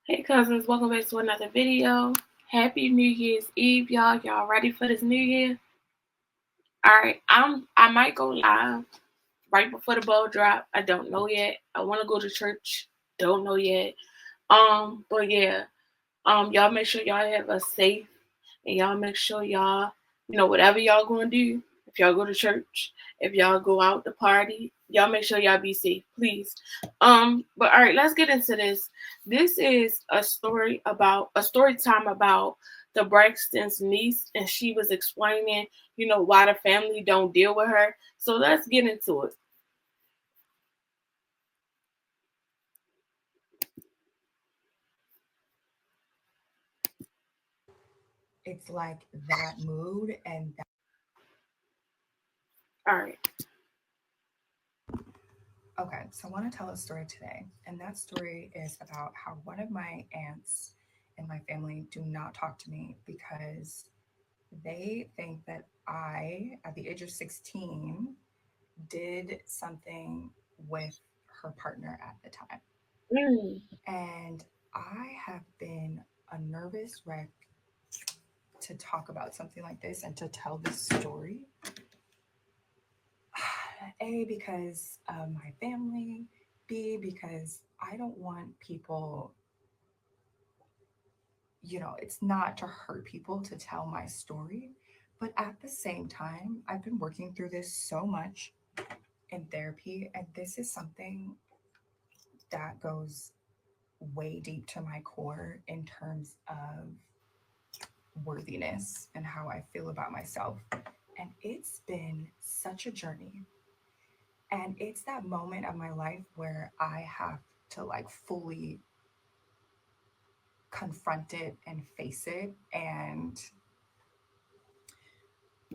Hey cousins, welcome back to another video. Happy New Year's Eve, y'all. Y'all ready for this new year? Alright, I might go live right before the ball drop. I don't know yet. I wanna go to church. Don't know yet. But yeah, y'all make sure y'all have a safe and y'all make sure y'all, whatever y'all gonna do, if y'all go to church, if y'all go out to party, y'all make sure y'all be safe, please. But all right, let's get into this. This is a story time about the Braxton's niece, and she was explaining, why the family don't deal with her. So let's get into it. It's like that mood and that. All right. Okay, so I want to tell a story today, and that story is about how one of my aunts in my family do not talk to me because they think that I, at the age of 16, did something with her partner at the time. Mm. And I have been a nervous wreck to talk about something like this and to tell this story. A, because of my family. B, because I don't want people, it's not to hurt people to tell my story. But at the same time, I've been working through this so much in therapy. And this is something that goes way deep to my core in terms of worthiness and how I feel about myself. And it's been such a journey. And it's that moment of my life where I have to like fully confront it and face it and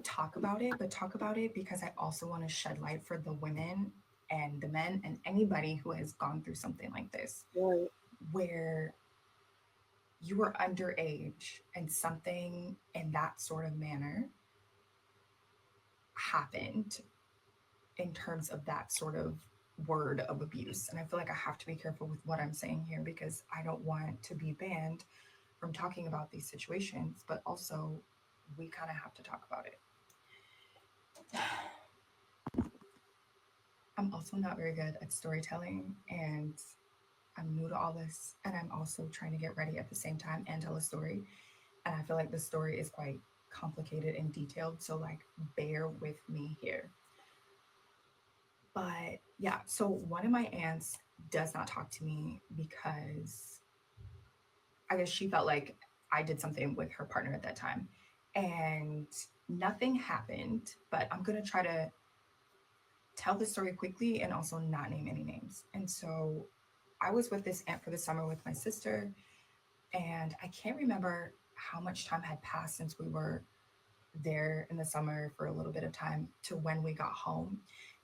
talk about it, but talk about it because I also want to shed light for the women and the men and anybody who has gone through something like this, Right. where you were underage and something in that sort of manner happened in terms of that sort of word of abuse. And I feel like I have to be careful with what I'm saying here because I don't want to be banned from talking about these situations, but also we kind of have to talk about it. I'm also not very good at storytelling and I'm new to all this and I'm also trying to get ready at the same time and tell a story. And I feel like the story is quite complicated and detailed. So, like, bear with me here. But yeah, so one of my aunts does not talk to me because I guess she felt like I did something with her partner at that time. And nothing happened, but I'm going to try to tell the story quickly and also not name any names. And so I was with this aunt for the summer with my sister, and I can't remember how much time had passed since we were there in the summer for a little bit of time to when we got home.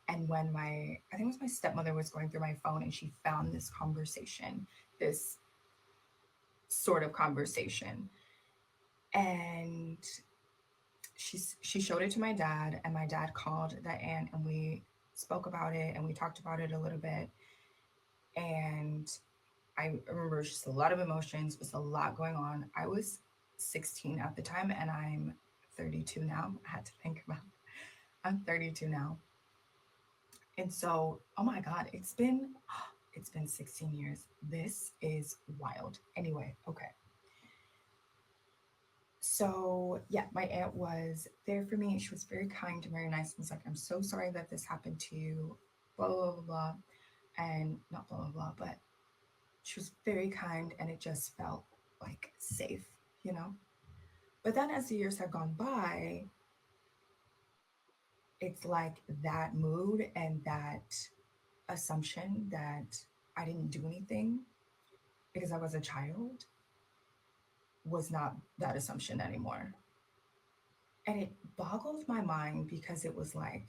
And when I think it was my stepmother was going through my phone and she found this conversation, this sort of conversation. And she showed it to my dad, and my dad called that aunt and we spoke about it and we talked about it a little bit. And I remember just a lot of emotions, was a lot going on. I was 16 at the time and I'm 32 now. I had to think about I'm 32 now. And so, oh my God, it's been 16 years. This is wild. Anyway, okay. So yeah, my aunt was there for me. She was very kind and very nice. And was like, I'm so sorry that this happened to you, blah, blah, blah, blah. And not blah, blah, blah, but she was very kind and it just felt like safe, you know? But then as the years have gone by, it's like that mood and that assumption that I didn't do anything because I was a child was not that assumption anymore. And it boggled my mind because it was like,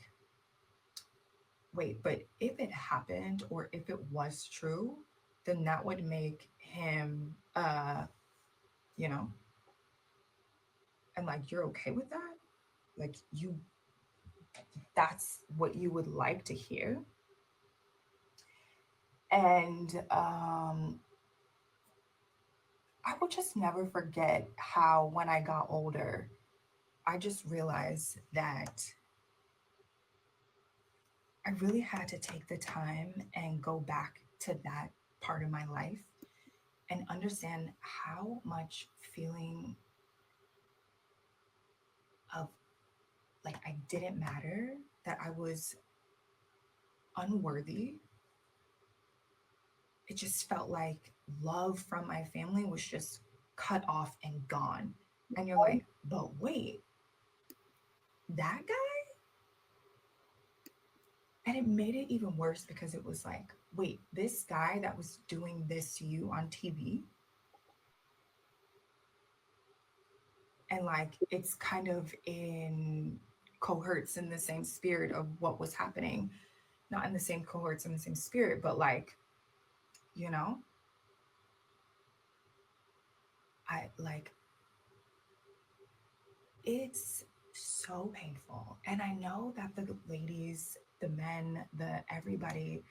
wait, but if it happened or if it was true, then that would make him, you know, and like, you're okay with that? Like, that's what you would like to hear? And just never forget how when I got older, I just realized that I really had to take the time and go back to that part of my life and understand how much feeling of like I didn't matter, that I was unworthy. It just felt like love from my family was just cut off and gone. And you're like, but wait, that guy? And it made it even worse because it was like, wait, this guy that was doing this to you on TV, and like it's kind of in cohorts in the same spirit of what was happening, not in the same cohorts in the same spirit, but like, you know, I like it's so painful. And I know that the ladies, the men, the everybody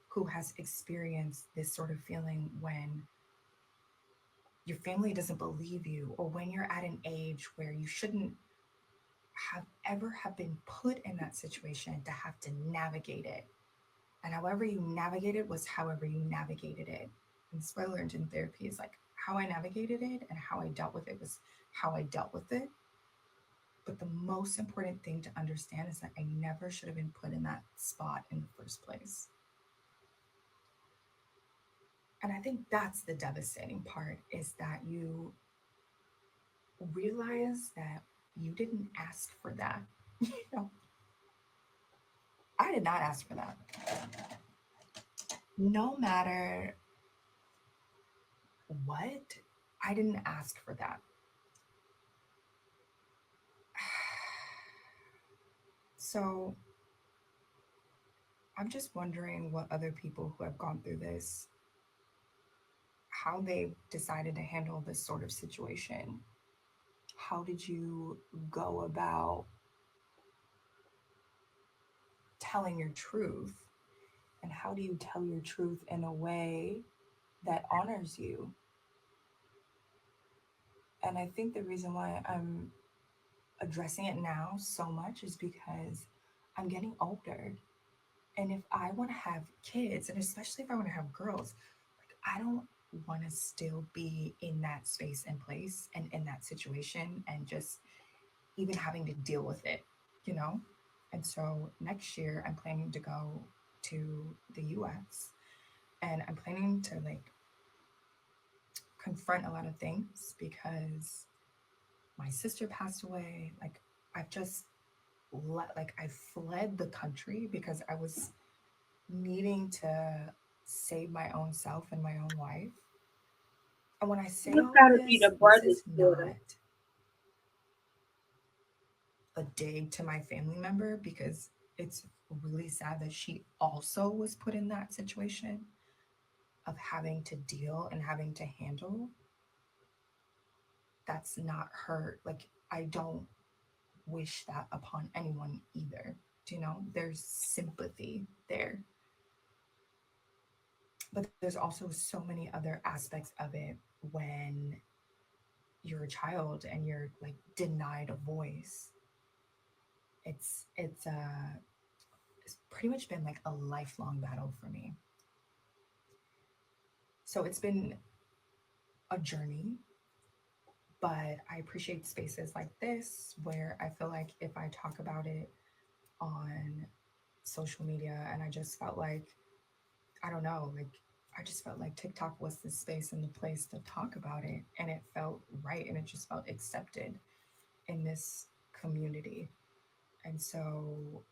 who has experienced this sort of feeling when your family doesn't believe you, or when you're at an age where you shouldn't have been put in that situation to have to navigate it. And however you navigated was however you navigated it. And this is what I learned in therapy is like how I navigated it and how I dealt with it was how I dealt with it. But the most important thing to understand is that I never should have been put in that spot in the first place. And I think that's the devastating part is that you realize that you didn't ask for that. You know, I did not ask for that. No matter what, I didn't ask for that. So I'm just wondering what other people who have gone through this, how they decided to handle this sort of situation. How did you go about telling your truth? And how do you tell your truth in a way that honors you? And I think the reason why I'm addressing it now so much is because I'm getting older. And if I want to have kids, and especially if I want to have girls, like I don't want to still be in that space and place and in that situation and just even having to deal with it, you know? And so next year I'm planning to go to the US, and I'm planning to like confront a lot of things because my sister passed away. Like I've just like I fled the country because I was needing to save my own self and my own life. And when I say You all of gotta be the this brother's is daughter. not a dig to my family member because it's really sad that she also was put in that situation of having to deal and having to handle. That's not her. Like, I don't wish that upon anyone either. Do you know? There's sympathy there. But there's also so many other aspects of it when you're a child and you're like denied a voice. It's pretty much been like a lifelong battle for me. So it's been a journey, but I appreciate spaces like this where I feel like if I talk about it on social media, and I just felt like, I don't know, like I just felt like TikTok was the space and the place to talk about it, and it felt right and it just felt accepted in this community. And so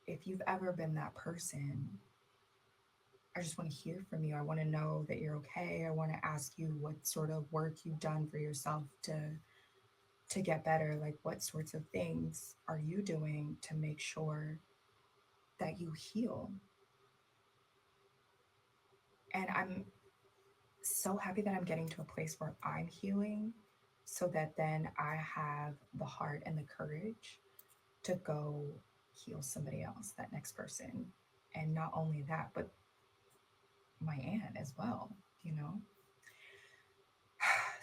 if you've ever been that person, I just want to hear from you. I want to know that you're okay. I want to ask you what sort of work you've done for yourself to get better. Like what sorts of things are you doing to make sure that you heal? And I'm so happy that I'm getting to a place where I'm healing so that then I have the heart and the courage to go heal somebody else, that next person. And not only that, but my aunt as well, you know?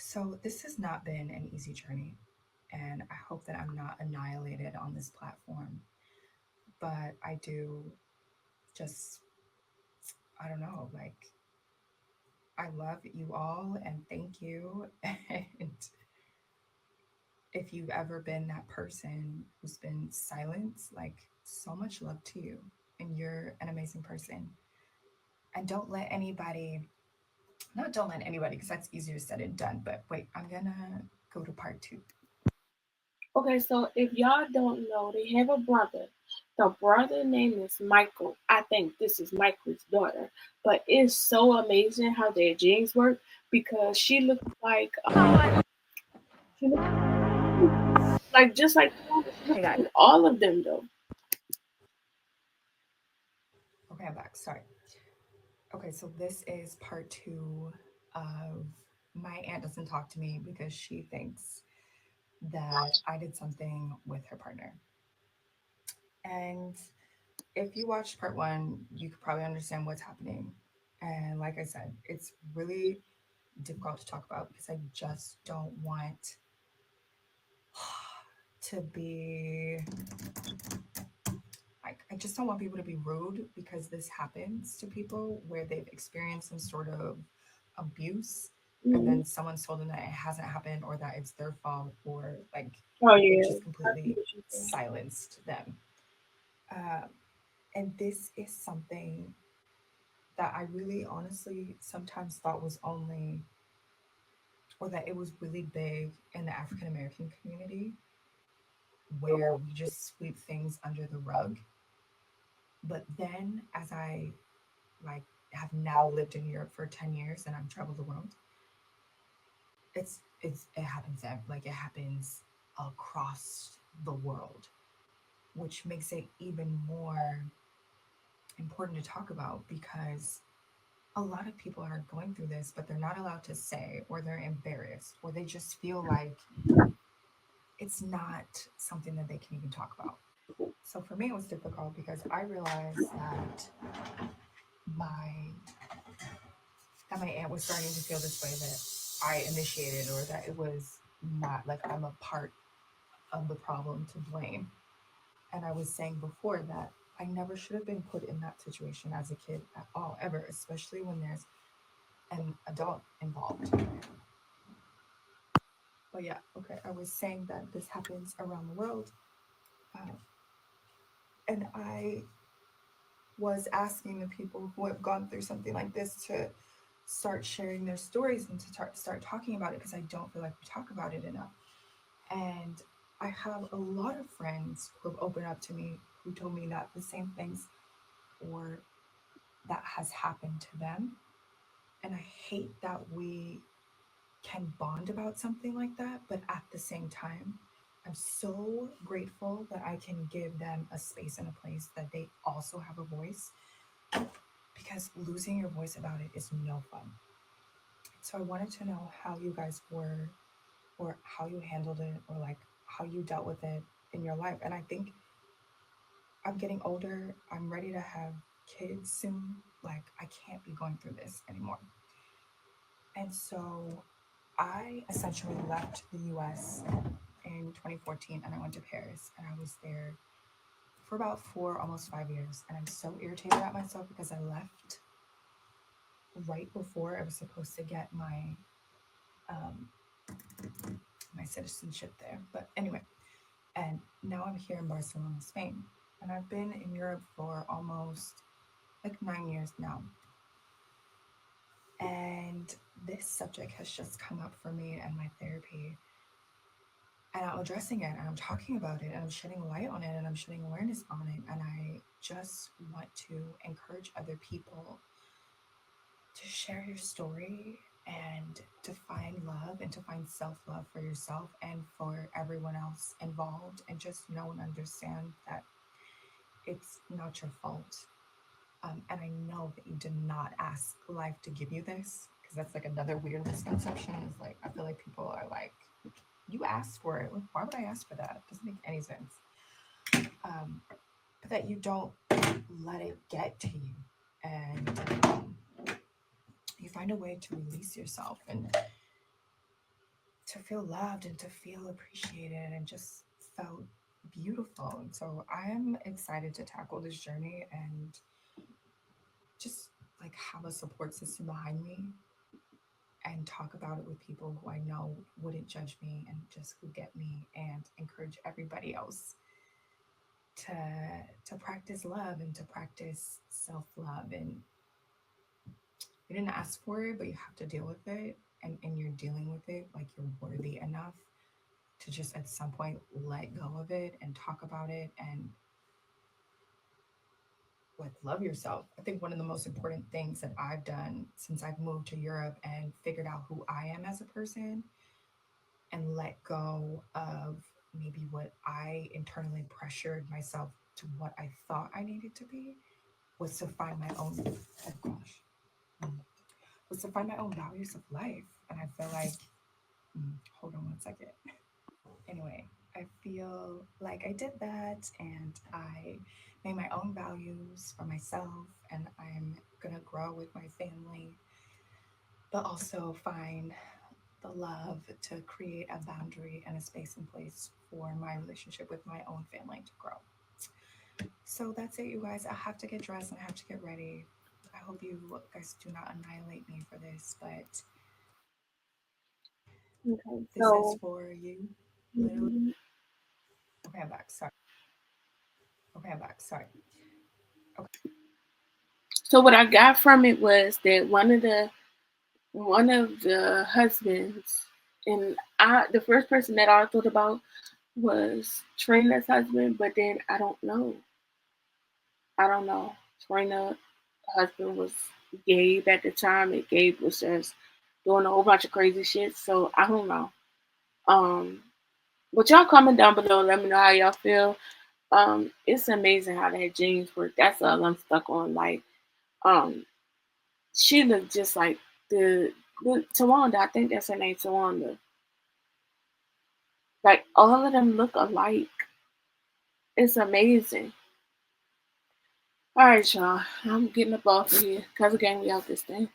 So, this has not been an easy journey, and I hope that I'm not annihilated on this platform. But I do just, I don't know, like, I love you all and thank you. And if you've ever been that person who's been silenced, like, so much love to you. And you're an amazing person. And don't let anybody, not don't let anybody, because that's easier said than done. But wait, I'm gonna go to part two. Okay, so if y'all don't know, they have a brother. The brother name is Michael. I think this is Michael's daughter. But it's so amazing how their genes work because she looks like just like she Hey looks guys. like all of them though. Okay, I'm back. Sorry. Okay, so this is part two of my aunt doesn't talk to me because she thinks that I did something with her partner. And if you watched part one, you could probably understand what's happening. And like I said, it's really difficult to talk about because I just don't want to be like, I just don't want people to be rude because this happens to people where they've experienced some sort of abuse and Mm-hmm. then someone's told them that it hasn't happened or that it's their fault or like Oh they've yeah, just I see completely what you're saying. silenced them. Uh, and this is something that I really honestly sometimes thought was only, or that it was really big in the African American community where we just sweep things under the rug. But then as I like have now lived in Europe for 10 years and I've traveled the world, it happens like it happens across the world, which makes it even more important to talk about because a lot of people are going through this, but they're not allowed to say, or they're embarrassed, or they just feel like it's not something that they can even talk about. So for me, it was difficult because I realized my that my aunt was starting to feel this way that I initiated, or that it was not like I'm a part of the problem to blame. And I was saying before that I never should have been put in that situation as a kid at all, ever, especially when there's an adult involved. But yeah, okay, I was saying that this happens around the world. Uh, and I was asking the people who have gone through something like this to start sharing their stories and to start talking about it because I don't feel like we talk about it enough. And I have a lot of friends who have opened up to me who told me that the same things or that has happened to them. And I hate that we can bond about something like that, but at the same time, I'm so grateful that I can give them a space and a place that they also have a voice because losing your voice about it is no fun. So I wanted to know how you guys were or how you handled it or like how you dealt with it in your life. And I think I'm getting older. I'm ready to have kids soon. Like I can't be going through this anymore. And so I essentially left the US in 2014 and I went to Paris and I was there for about 4, almost 5 years. And I'm so irritated at myself because I left right before I was supposed to get um, my citizenship there. But anyway, and now I'm here in Barcelona, Spain. And I've been in Europe for almost like 9 years now. And this subject has just come up for me and my therapy. And I'm addressing it and I'm talking about it and I'm shedding light on it and I'm shedding awareness on it. And I just want to encourage other people to share your story and to find love and to find self love for yourself and for everyone else involved. And just know and understand that it's not your fault. And I know that you did not ask life to give you this because that's like another weird misconception. Is like, I feel like people are like, you asked for it. Like, why would I ask for that? It doesn't make any sense. But that you don't let it get to you and you find a way to release yourself. And to feel loved and to feel appreciated and just felt beautiful. And so I am excited to tackle this journey and just like have a support system behind me and talk about it with people who I know wouldn't judge me and just who get me, and encourage everybody else to to practice love and to practice self-love. And you didn't ask for it, but you have to deal with it, and you're dealing with it like you're worthy enough to just at some point let go of it and talk about it and like love yourself. I think one of the most important things that I've done since I've moved to Europe and figured out who I am as a person and let go of maybe what I internally pressured myself to what I thought I needed to be was to find my own, oh gosh, was to find my own values of life. And I feel like, hold on one second. Anyway, I feel like I did that and I made my own values for myself, and I'm gonna grow with my family, but also find the love to create a boundary and a space in place for my relationship with my own family to grow. So that's it, you guys. I have to get dressed and I have to get ready. I hope you guys do not annihilate me for this, but Okay, this is so for you. Literally. mhm. Okay, I'm back. Sorry. Okay, I'm back. Sorry. Okay. So what I got from it was that one of the husbands, and the first person that I thought about was Trina's husband, but then I don't know. I don't know. Trina's husband was Gabe at the time, and Gabe was just doing a whole bunch of crazy shit. So I don't know. Um, but y'all comment down below. Let me know how y'all feel. It's amazing how that jeans work. That's all I'm stuck on. Like, um, she looked just like the Tawanda. I think that's her name, Tawanda. Like all of them look alike. It's amazing. All right, y'all. I'm getting up off of here. Cause again, we out this thing.